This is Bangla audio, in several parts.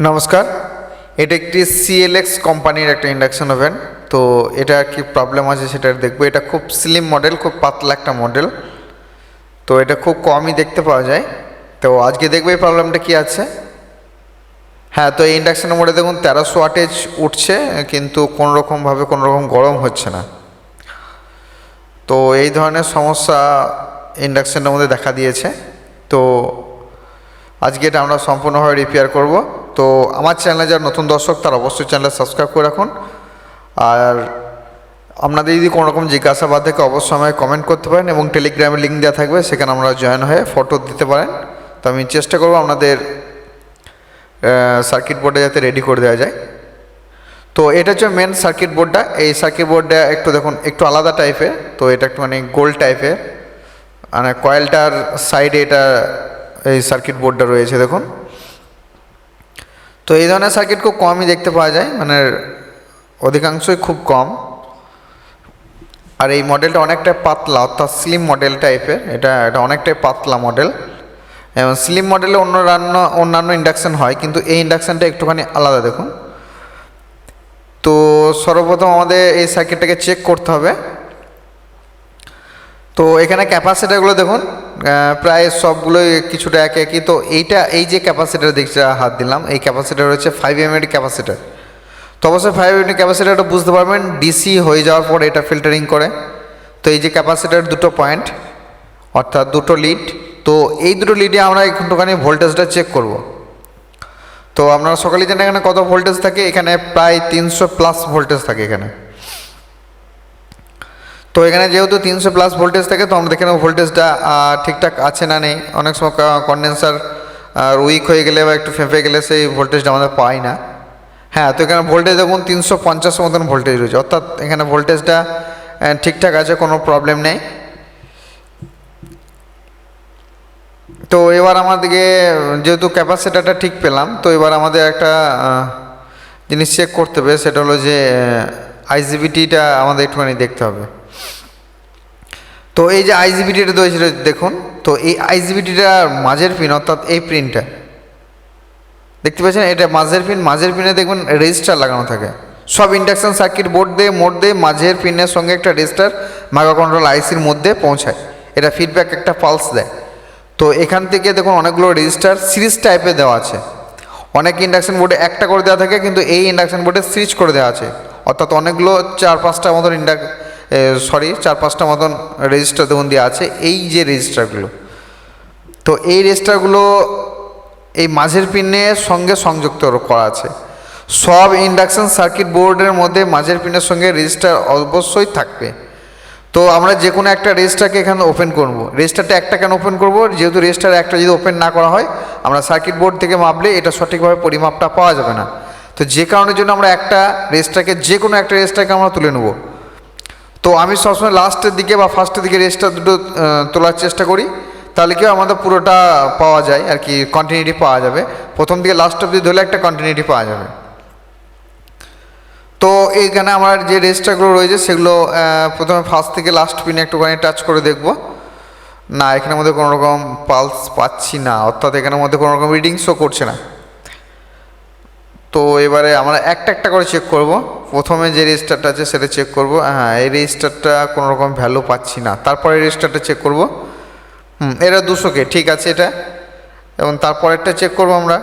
নমস্কার, এটা একটি সিএলএক্স কোম্পানির একটা ইন্ডাকশন ওভেন। তো এটা কি প্রবলেম আছে সেটা দেখবো। এটা খুব স্লিম মডেল, খুব পাতলা একটা মডেল। তো এটা খুব কমই দেখতে পাওয়া যায়। তো আজকে দেখবো এই প্রবলেমটা কি আছে। হ্যাঁ, তো এই ইন্ডাকশনের মধ্যে দেখুন 1300 ওয়াটেজ উঠছে, কিন্তু কোনোরকমভাবে কোনোরকম গরম হচ্ছে না। তো এই ধরনের সমস্যা ইন্ডাকশনের মধ্যে দেখা দিয়েছে। তো আজকে এটা আমরা সম্পূর্ণভাবে রিপেয়ার করব। তো আমার চ্যানেলে যারা নতুন দর্শক তারা অবশ্যই চ্যানেলে সাবস্ক্রাইব করে রাখুন। আর আপনাদের যদি কোনো রকম জিজ্ঞাসাবাদ থেকে অবশ্যই আমায় কমেন্ট করতে পারেন, এবং টেলিগ্রামে লিঙ্ক দেওয়া থাকবে, সেখানে আমরা জয়েন হয়ে ফটো দিতে পারেন। তো আমি চেষ্টা করব আপনাদের সার্কিট বোর্ডে যাতে রেডি করে দেওয়া যায়। তো এটা হচ্ছে মেন সার্কিট বোর্ডটা। এই সার্কিট বোর্ডটা একটু দেখুন একটু আলাদা টাইপের। তো এটা একটু মানে গোল টাইপের, মানে কয়েলটার সাইডে এটা এই সার্কিট বোর্ডটা রয়েছে দেখুন। তো এই ধরনের সার্কিট খুব কমই দেখতে পাওয়া যায়, মানে অধিকাংশই খুব কম। আর এই মডেলটা অনেকটা পাতলা, অর্থাৎ স্লিম মডেল টাইপের। এটা অনেকটাই পাতলা মডেল, এবং স্লিম মডেলে অন্যান্য ইন্ডাকশান হয়, কিন্তু এই ইন্ডাকশানটা একটুখানি আলাদা দেখুন। তো সর্বপ্রথম আমাদের এই সার্কিটটাকে চেক করতে হবে। তো এখানে ক্যাপাসিটারগুলো দেখুন প্রায় সবগুলোই কিছুটা একই। তো এই যে ক্যাপাসিটার দেখছি হাত দিলাম, এই ক্যাপাসিটার হচ্ছে 5 mAh ক্যাপাসিটার। তো অবশ্যই 5 mAh ক্যাপাসিটারটা বুঝতে পারবেন ডিসি হয়ে যাওয়ার পর এটা ফিল্টারিং করে। তো এই যে ক্যাপাসিটার দুটো পয়েন্ট, অর্থাৎ দুটো লিড। তো এই দুটো লিডে আমরা একটুখানি ভোল্টেজটা চেক করব। তো আপনারা সকালেই জানেন এখানে কত ভোল্টেজ থাকে। এখানে প্রায় 300+ ভোল্টেজ থাকে এখানে। তো এখানে যেহেতু 300+ ভোল্টেজ থাকে, তো আমরা দেখে নেব ভোল্টেজটা ঠিকঠাক আছে না নেই। অনেক সময় কন্ডেন্সার উইক হয়ে গেলে বা একটু ফেঁপে গেলে সেই ভোল্টেজটা আমাদের পাই না। হ্যাঁ, তো এখানে ভোল্টেজ দেখুন 350 মতন ভোল্টেজ রয়েছে, অর্থাৎ এখানে ভোল্টেজটা ঠিকঠাক আছে, কোনো প্রবলেম নেই। তো এবার আমাদেরকে যেহেতু ক্যাপাসিটারটা ঠিক পেলাম, তো এবার আমাদের একটা জিনিস চেক করতে হবে, সেটা হলো যে আইজিবিটিটা আমাদের একটুখানি দেখতে হবে। তো এই যে আইজিবিটিটা রয়েছে দেখুন, তো এই আইজিবিটিটার মাঝের পিন, অর্থাৎ এই পিনটা দেখতে পাচ্ছেন, এটা মাঝের পিনে দেখবেন রেজিস্টার লাগানো থাকে। সব ইন্ডাকশন সার্কিট বোর্ড দিয়ে মাঝের পিনের সঙ্গে একটা রেজিস্টার মাইক্রো কন্ট্রোল আইসির মধ্যে পৌঁছায়। এটা ফিডব্যাক একটা পালস দেয়। তো এখান থেকে দেখুন অনেকগুলো রেজিস্টার সিরিজ টাইপে দেওয়া আছে। অনেক ইন্ডাকশন বোর্ডে একটা করে দেওয়া থাকে, কিন্তু এই ইন্ডাকশন বোর্ডে সিরিজ করে দেওয়া আছে, অর্থাৎ অনেকগুলো 4-5টা মতন 4-5টা মতন রেজিস্টার দেখুন দেওয়া আছে। এই যে রেজিস্টারগুলো, তো এই রেজিস্টারগুলো এই মাঝের পিনের সঙ্গে সংযুক্ত করা আছে। সব ইন্ডাকশন সার্কিট বোর্ডের মধ্যে মাঝের পিনের সঙ্গে রেজিস্টার অবশ্যই থাকবে। তো আমরা যে কোনো একটা রেজিস্টারকে এখানে ওপেন করব। রেজিস্টারটা একটা কেন ওপেন করব, যেহেতু রেজিস্টার একটা যদি ওপেন না করা হয়, আমরা সার্কিট বোর্ড থেকে মাপলে এটা সঠিকভাবে পরিমাপটা পাওয়া যাবে না। তো যে কারণের জন্য আমরা একটা রেজিস্টারকে, যে কোনো একটা রেজিস্টারকে আমরা তুলে নেব। তো আমি সবসময় লাস্টের দিকে বা ফার্স্টের দিকে রেজিস্টার দুটো তোলার চেষ্টা করি, তাহলে কি আমাদের পুরোটা পাওয়া যায় আর কি, কন্টিনিউটি পাওয়া যাবে। প্রথম দিকে লাস্ট অবধি ধরলে একটা কন্টিনিউটি পাওয়া যাবে। তো এইখানে আমার যে রেজিস্টারগুলো রয়েছে সেগুলো প্রথমে ফার্স্ট থেকে লাস্ট পিনে একটুখানি টাচ করে দেখব। না, এখানের মধ্যে কোনো রকম পালস পাচ্ছি না, অর্থাৎ এখানের মধ্যে কোনো রকম রিডিং শো করছে না। তো এবারে আমরা একটা একটা করে চেক করব। প্রথমে যে রেজিস্টারটা আছে সেটা চেক করব। হ্যাঁ, এই রেজিস্টারটা কোনো রকম ভ্যালু পাচ্ছি না। তারপরে রেজিস্টারটা চেক করব। এটা 200K ঠিক আছে এটা। এবং তারপরেরটা চেক করব আমরা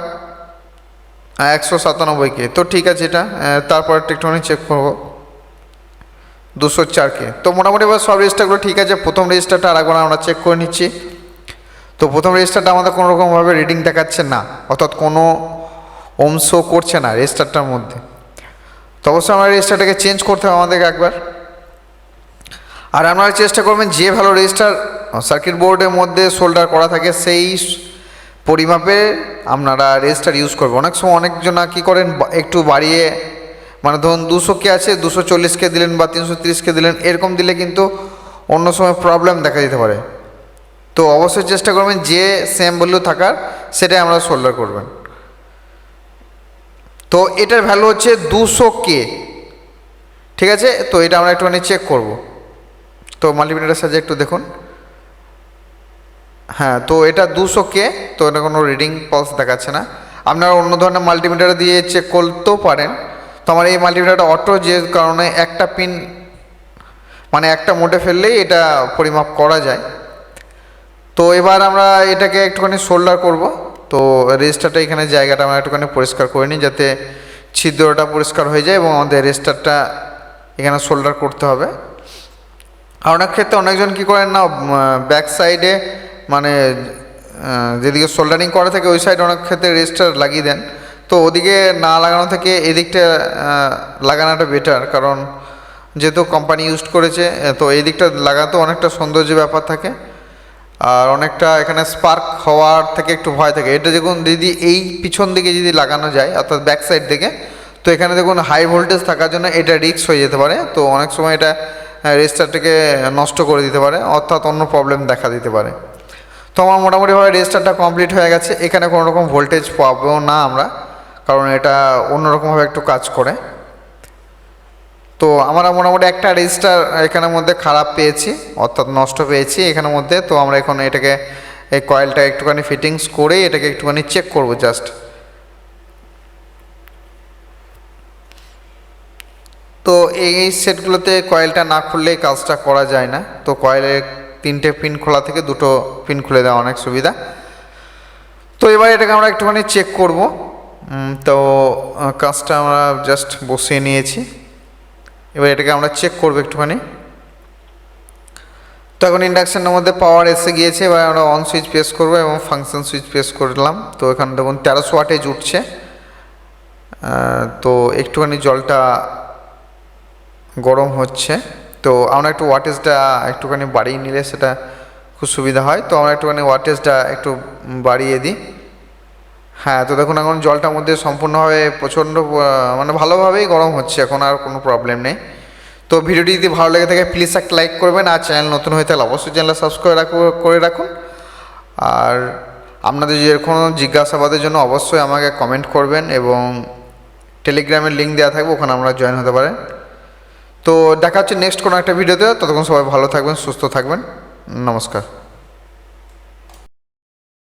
197K, তো ঠিক আছে এটা। তারপরেরটা একটুখানি চেক করব 204K। তো মোটামুটি এবার সব রেজিস্টারগুলো ঠিক আছে। প্রথম রেজিস্টারটা আরেকবার আমরা চেক করে নিচ্ছি। তো প্রথম রেজিস্টারটা আমাদের কোনো রকমভাবে রিডিং দেখাচ্ছে না, অর্থাৎ কোনো ওম শো করছে না রেজিস্টারটার মধ্যে। তো অবশ্যই আমরা রেজিস্টারটাকে চেঞ্জ করতে হবে আমাদেরকে একবার। আর আপনারা চেষ্টা করবেন যে ভালো রেজিস্টার সার্কিট বোর্ডের মধ্যে সোল্ডার করা থাকে সেই পরিমাপে আপনারা রেজিস্টার ইউজ করবেন। অনেক সময় অনেকজন কী করেন, একটু বাড়িয়ে, মানে ধরুন 200K আছে 240K দিলেন বা 330K দিলেন, এরকম দিলে কিন্তু অন্য সময় প্রবলেম দেখা দিতে পারে। তো অবশ্যই চেষ্টা করবেন যে সেম ভ্যালু থাকার সেটাই আমরা সোল্ডার করবেন। তো এটার ভ্যালু হচ্ছে 200K, ঠিক আছে। তো এটা আমরা একটুখানি চেক করব। তো মাল্টিমিটারের সাহায্যে একটু দেখুন। হ্যাঁ, তো এটা 200K, তো এটা কোনো রিডিং পালস দেখাচ্ছে না। আপনারা অন্য ধরনের মাল্টিমিটার দিয়ে চেক করতেও পারেন। তো আমার এই মাল্টিমিটারটা অটো, যে কারণে একটা পিন মানে একটা মোটে ফেললেই এটা পরিমাপ করা যায়। তো এবার আমরা এটাকে একটুখানি সোল্ডার করব। তো রেজিস্টারটা এখানে জায়গাটা আমরা একটুখানি পরিষ্কার করে নিই, যাতে ছিদ্রটা পরিষ্কার হয়ে যায়, এবং আমাদের রেজিস্টারটা এখানে সোল্ডার করতে হবে। আর অনেক ক্ষেত্রে অনেকজন কী করেন না, ব্যাক সাইডে মানে যেদিকে সোল্ডারিং করা থাকে ওই সাইডে অনেক ক্ষেত্রে রেজিস্টার লাগিয়ে দেন। তো ওদিকে না লাগানো থেকে এদিকটা লাগানোটা বেটার, কারণ যেহেতু কোম্পানি ইউজ করেছে, তো এই দিকটা লাগাতেও অনেকটা সৌন্দর্য ব্যাপার থাকে, আর অনেকটা এখানে স্পার্ক হওয়ার থেকে একটু ভয় থাকে। এটা দেখুন যদি এই পিছন দিকে যদি লাগানো যায়, অর্থাৎ ব্যাক সাইড থেকে, তো এখানে দেখুন হাই ভোল্টেজ থাকার জন্য এটা রিস্ক হয়ে যেতে পারে। তো অনেক সময় এটা রেজিস্টারটাকে নষ্ট করে দিতে পারে, অর্থাৎ অন্য প্রবলেম দেখা দিতে পারে। তো আমার মোটামুটিভাবে রেজিস্টারটা কমপ্লিট হয়ে গেছে। এখানে কোনো রকম ভোল্টেজ পাবো না আমরা, কারণ এটা অন্যরকমভাবে একটু কাজ করে। তো আমরা মোটামুটি একটা রেজিস্টার এখানের মধ্যে খারাপ পেয়েছি, অর্থাৎ নষ্ট পেয়েছি এখানের মধ্যে। তো আমরা এখন এটাকে এই কয়েলটা একটুখানি ফিটিংস করে এটাকে একটুখানি চেক করব জাস্ট। তো এই সেটগুলোতে কয়েলটা না খুললে কাজটা করা যায় না। তো কয়েলের 3টে পিন খোলা থেকে 2টো পিন খুলে দেওয়া অনেক সুবিধা। তো এবার এটাকে আমরা একটুখানি চেক করব। তো কাজটা আমরা জাস্ট বসিয়ে নিয়েছি, এবার এটাকে আমরা চেক করবো একটুখানি। তো এখন ইন্ডাকশানের মধ্যে পাওয়ার এসে গিয়েছে, এবার আমরা অন সুইচ প্রেস করবো এবং ফাংশন সুইচ প্রেস করলাম। তো এখানে দেখুন 1300 ওয়াটেজ উঠছে। তো একটুখানি জলটা গরম হচ্ছে। তো আমরা একটু ওয়াটেজটা একটুখানি বাড়িয়ে নিলে সেটা খুব সুবিধা হয়। তো আমরা একটুখানি ওয়াটেজটা একটু বাড়িয়ে দিই। হ্যাঁ, তো দেখুন এখন জলটার মধ্যে সম্পূর্ণভাবে প্রচণ্ড মানে ভালোভাবেই গরম হচ্ছে, এখন আর কোনো প্রবলেম নেই। তো ভিডিওটি যদি ভালো লেগে থাকে প্লিজ একটা লাইক করবেন, আর চ্যানেল নতুন হয়ে থাকলে অবশ্যই চ্যানেলটা সাবস্ক্রাইব করে রাখুন। আর আপনাদের যে কোনো জিজ্ঞাসাবাদের জন্য অবশ্যই আমাকে কমেন্ট করবেন, এবং টেলিগ্রামের লিঙ্ক দেওয়া থাকবে, ওখানে আমরা জয়েন হতে পারেন। তো দেখা হচ্ছে নেক্সট কোনো একটা ভিডিওতে। ততক্ষণ সবাই ভালো থাকবেন, সুস্থ থাকবেন। নমস্কার।